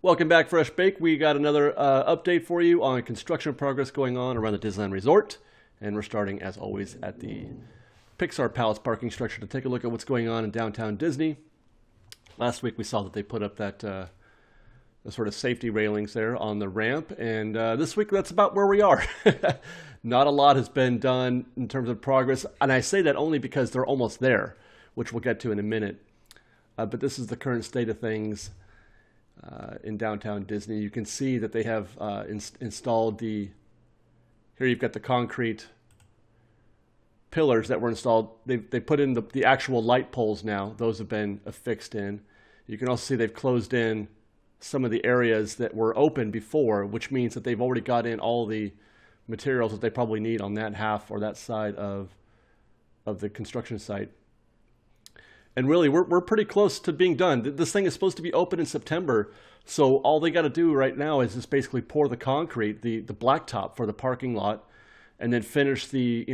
Welcome back, Fresh Bake. We got another update for you on construction progress going on around the Disneyland Resort. And we're starting, as always, at the Pixar Palace parking structure to take a look at what's going on in downtown Disney. Last week we saw that they put up that the sort of safety railings there on the ramp. And this week that's about where we are. Not a lot has been done in terms of progress. And I say that only because they're almost there, which we'll get to in a minute. But this is the current state of things. In downtown Disney, you can see that they have installed here you've got the concrete pillars that were installed. They put in the actual light poles now. Those have been affixed in. You can also see they've closed in some of the areas that were open before, which means that they've already got in all the materials that they probably need on that half or that side of the construction site. And really, we're pretty close to being done. This thing is supposed to be open in September, so all they got to do right now is just basically pour the concrete, the blacktop for the parking lot, and then finish the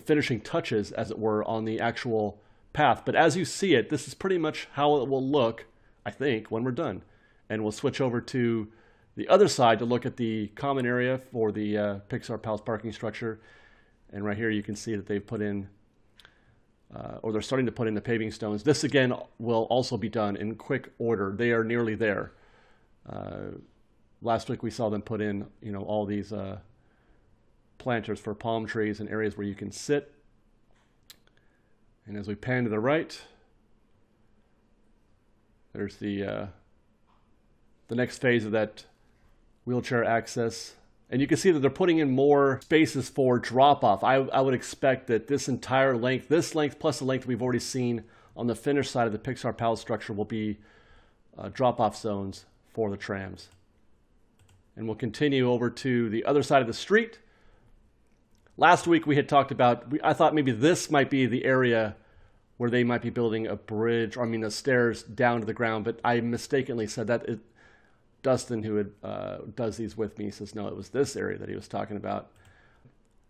finishing touches, as it were, on the actual path. But as you see it, this is pretty much how it will look, I think, when we're done. And we'll switch over to the other side to look at the common area for the Pixar Palace parking structure. And right here you can see that they've put in or they're starting to put in the paving stones. This again will also be done in quick order. They are nearly there. Last week we saw them put in, all these planters for palm trees and areas where you can sit. And as we pan to the right, there's the next phase of that wheelchair access. And you can see that they're putting in more spaces for drop-off. I would expect that this entire length, this length plus the length we've already seen on the finished side of the Pixar Palace structure will be drop-off zones for the trams. And we'll continue over to the other side of the street. Last week we had talked about, I thought maybe this might be the area where they might be building a bridge, or the stairs down to the ground, but I mistakenly said that Tustin, who does these with me, says no, it was this area that he was talking about.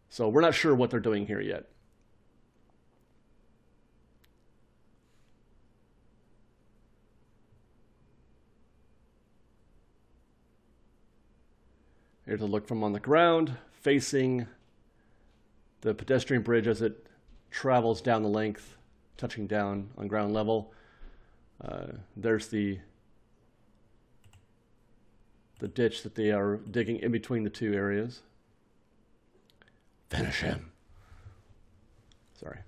So we're not sure what they're doing here yet. Here's a look from on the ground, facing the pedestrian bridge as it travels down the length, touching down on ground level. There's the ditch that they are digging in between the two areas. Finish him. Sorry.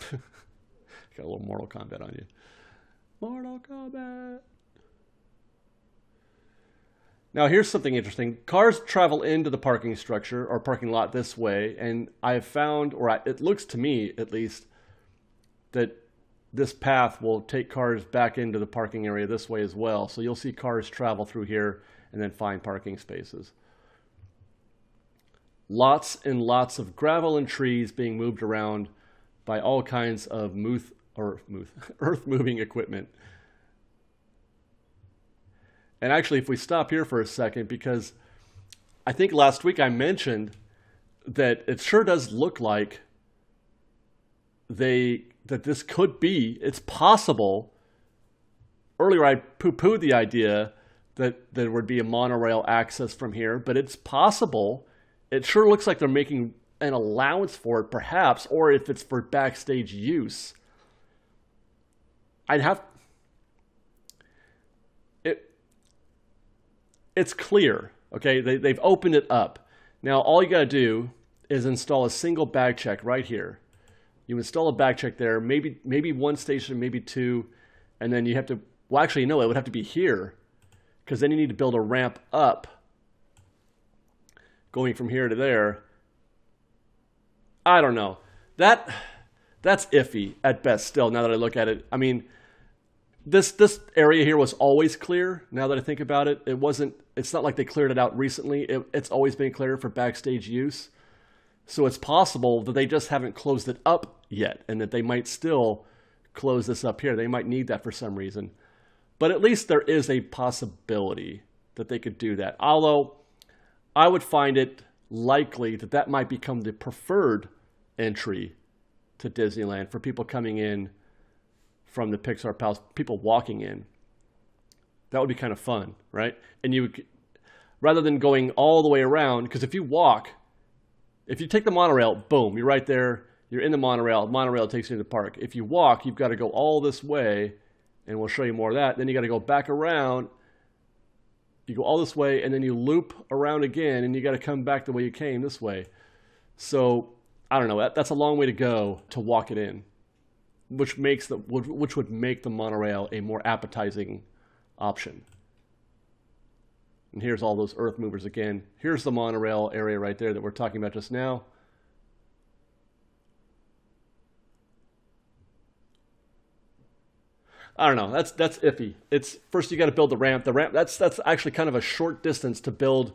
Got a little Mortal Kombat on you. Mortal Kombat. Now here's something interesting. Cars travel into the parking structure or parking lot this way, and I have found, it looks to me at least, that this path will take cars back into the parking area this way as well. So you'll see cars travel through here and then find parking spaces. Lots and lots of gravel and trees being moved around by all kinds of earth-moving equipment. And actually, if we stop here for a second, because I think last week I mentioned that it sure does look like that this could be, it's possible. Earlier I poo-pooed the idea that there would be a monorail access from here, but it's possible. It sure looks like they're making an allowance for it, perhaps, or if it's for backstage use. It's clear, okay? They've opened it up. Now, all you gotta do is install a single bag check right here. You install a bag check there, maybe one station, maybe two, and then you have to, well, actually, no, it would have to be here, because then you need to build a ramp up going from here to there. I don't know. That's iffy at best still, now that I look at it. This area here was always clear, now that I think about it. It's not like they cleared it out recently. It's always been clear for backstage use. So it's possible that they just haven't closed it up yet, and that they might still close this up here. They might need that for some reason. But at least there is a possibility that they could do that. Although I would find it likely that that might become the preferred entry to Disneyland for people coming in from the Pixar Palace, people walking in. That would be kind of fun, right? And you would, rather than going all the way around, because if you walk, if you take the monorail, boom, you're right there. You're in the monorail. Monorail takes you to the park. If you walk, you've got to go all this way, and we'll show you more of that. Then you got to go back around. You go all this way, and then you loop around again, and you got to come back the way you came this way. So I don't know. That's a long way to go to walk it in, which would make the monorail a more appetizing option. And here's all those earth movers again. Here's the monorail area right there that we're talking about just now. I don't know. That's iffy. It's first you got to build the ramp. The ramp that's actually kind of a short distance to build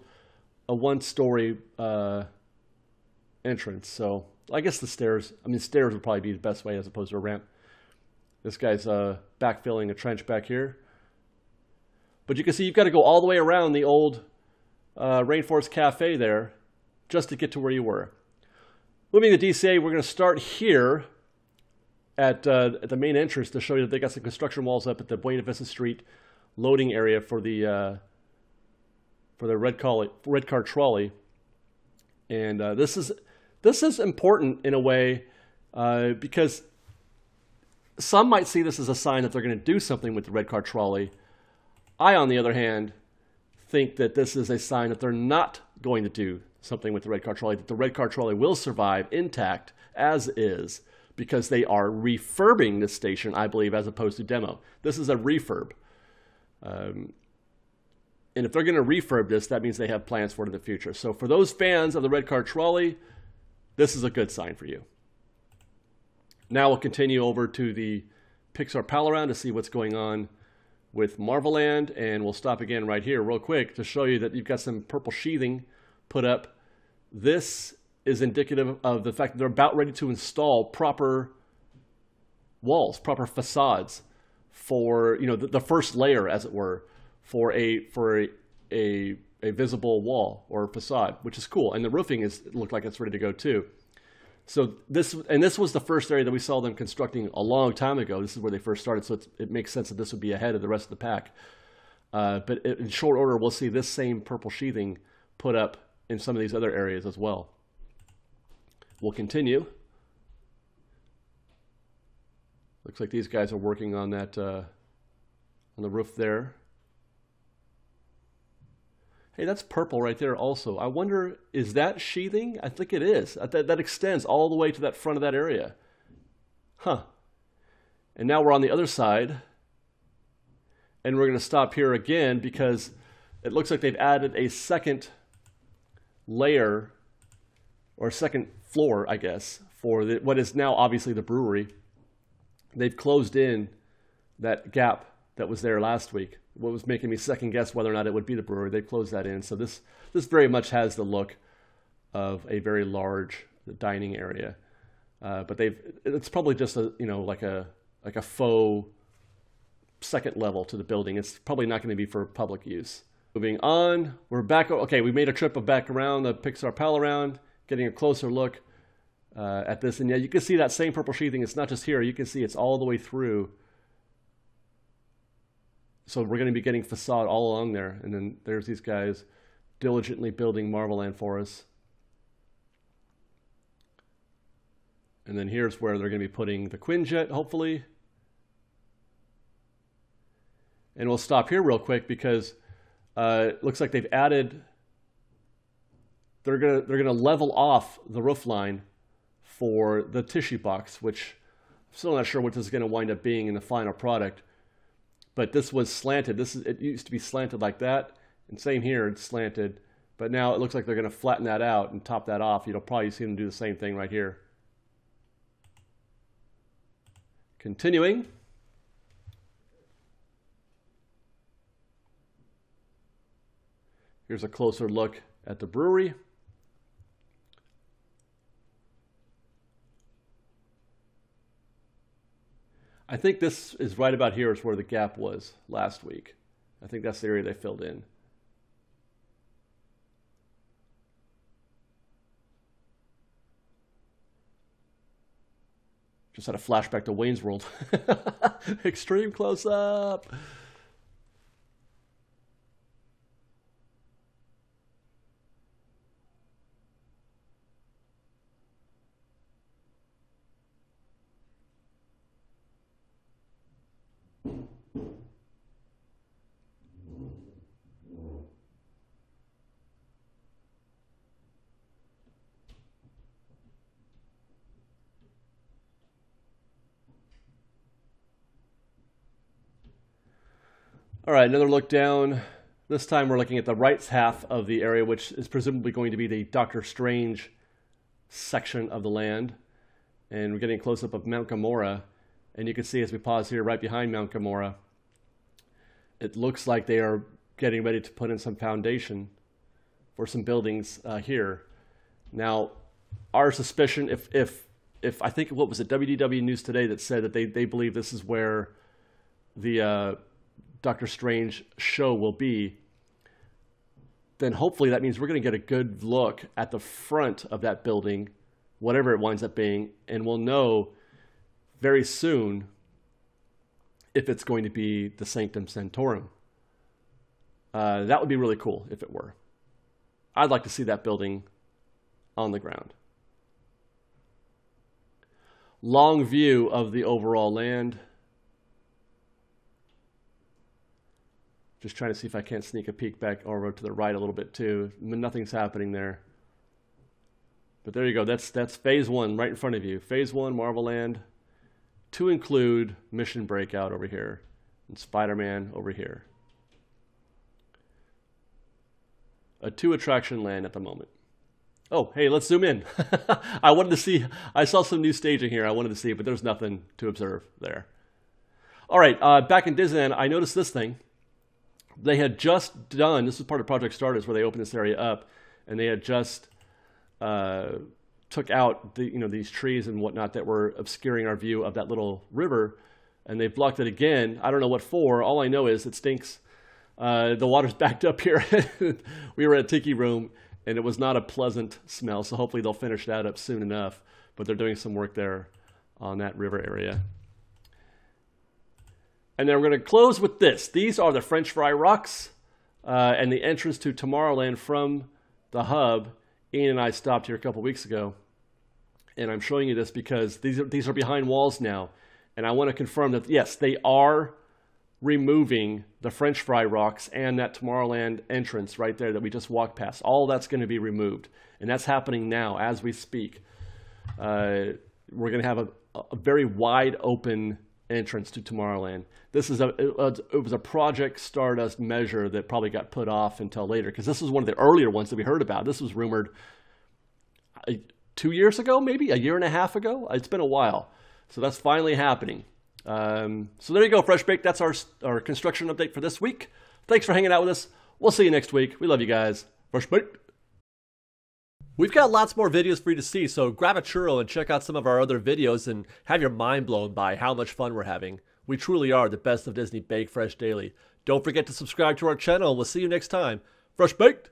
a one-story entrance. So I guess the stairs. I mean, stairs would probably be the best way as opposed to a ramp. This guy's backfilling a trench back here. But you can see you've got to go all the way around the old Rainforest Cafe there just to get to where you were. Moving to DCA, we're going to start here at the main entrance to show you that they got some construction walls up at the Buena Vista Street loading area for the red car trolley. And this is important in a way because some might see this as a sign that they're going to do something with the red car trolley. I, on the other hand, think that this is a sign that they're not going to do something with the red car trolley, that the red car trolley will survive intact as is, because they are refurbing this station, I believe, as opposed to demo. This is a refurb. And if they're going to refurb this, that means they have plans for it in the future. So for those fans of the red car trolley, this is a good sign for you. Now we'll continue over to the Pixar Pal Around to see what's going on with Marvel-land, and we'll stop again right here real quick to show you that you've got some purple sheathing put up. This is indicative of the fact that they're about ready to install proper walls, proper facades for, you know, the first layer, as it were, for a visible wall or facade, which is cool. And the roofing looked like it's ready to go too. So this was the first area that we saw them constructing a long time ago. This is where they first started, so it makes sense that this would be ahead of the rest of the pack. But in short order, we'll see this same purple sheathing put up in some of these other areas as well. We'll continue. Looks like these guys are working on that on the roof there. Hey, that's purple right there also. I wonder, is that sheathing? I think it is. That extends all the way to that front of that area. Huh. And now we're on the other side. And we're going to stop here again because it looks like they've added a second layer, or second floor, I guess, for what is now obviously the brewery. They've closed in that gap that was there last week. What was making me second guess whether or not it would be the brewery. They closed that in. So this very much has the look of a very large dining area. But it's probably just like a faux second level to the building. It's probably not going to be for public use. Moving on, we're back. Okay, we made a trip back around the Pixar Pal Around, getting a closer look at this. And yeah, you can see that same purple sheathing. It's not just here. You can see it's all the way through. So we're going to be getting facade all along there. And then there's these guys diligently building Marvel-land for us. And then here's where they're going to be putting the Quinjet, hopefully. And we'll stop here real quick because it looks like they've added. They're gonna level off the roof line for the tissue box, which I'm still not sure what this is going to wind up being in the final product. But this was slanted. It used to be slanted like that, and same here, it's slanted. But now it looks like they're going to flatten that out and top that off. You'll probably see them do the same thing right here. Continuing. Here's a closer look at the brewery. I think this is right about here is where the gap was last week. I think that's the area they filled in. Just had a flashback to Wayne's World. Extreme close-up. All right, another look down. This time we're looking at the right half of the area, which is presumably going to be the Doctor Strange section of the land. And we're getting a close-up of Mount Gamora. And you can see as we pause here, right behind Mount Gamora, it looks like they are getting ready to put in some foundation for some buildings here. Now, our suspicion, if I think, what was it, WDW News Today that said that they believe this is where the Doctor Strange show will be, then hopefully that means we're going to get a good look at the front of that building, whatever it winds up being, and we'll know very soon if it's going to be the Sanctum Sanctorum. That would be really cool if it were. I'd like to see that building on the ground. Long view of the overall land. Just trying to see if I can't sneak a peek back over to the right a little bit too. Nothing's happening there. But there you go. That's phase one right in front of you. Phase one, Marvel Land, to include Mission Breakout over here and Spider-Man over here. A 2-attraction land at the moment. Oh, hey, let's zoom in. I wanted to see, I saw some new staging here. I wanted to see, but there's nothing to observe there. All right, back in Disneyland, I noticed this thing. They had just done, this is part of Project Stardust where they opened this area up, and they had just took out these trees and whatnot that were obscuring our view of that little river, and they blocked it again. I don't know what for. All I know is it stinks. The water's backed up here. We were at Tiki Room, and it was not a pleasant smell, so hopefully they'll finish that up soon enough. But they're doing some work there on that river area. And then we're going to close with this. These are the French Fry Rocks and the entrance to Tomorrowland from the hub. Ian and I stopped here a couple weeks ago, and I'm showing you this because these are behind walls now. And I want to confirm that, yes, they are removing the French Fry Rocks and that Tomorrowland entrance right there that we just walked past. All that's going to be removed, and that's happening now as we speak. We're going to have a very wide open entrance to Tomorrowland. This is it was a Project Stardust measure that probably got put off until later, because this was one of the earlier ones that we heard about. This was rumored 2 years ago, maybe a year and a half ago. It's been a while, so that's finally happening. So there you go, Fresh Baked. That's our construction update for this week. Thanks for hanging out with us. We'll see you next week. We love you guys. Fresh Baked. We've got lots more videos for you to see, so grab a churro and check out some of our other videos and have your mind blown by how much fun we're having. We truly are the best of Disney Bake Fresh Daily. Don't forget to subscribe to our channel, and we'll see you next time. Fresh Baked!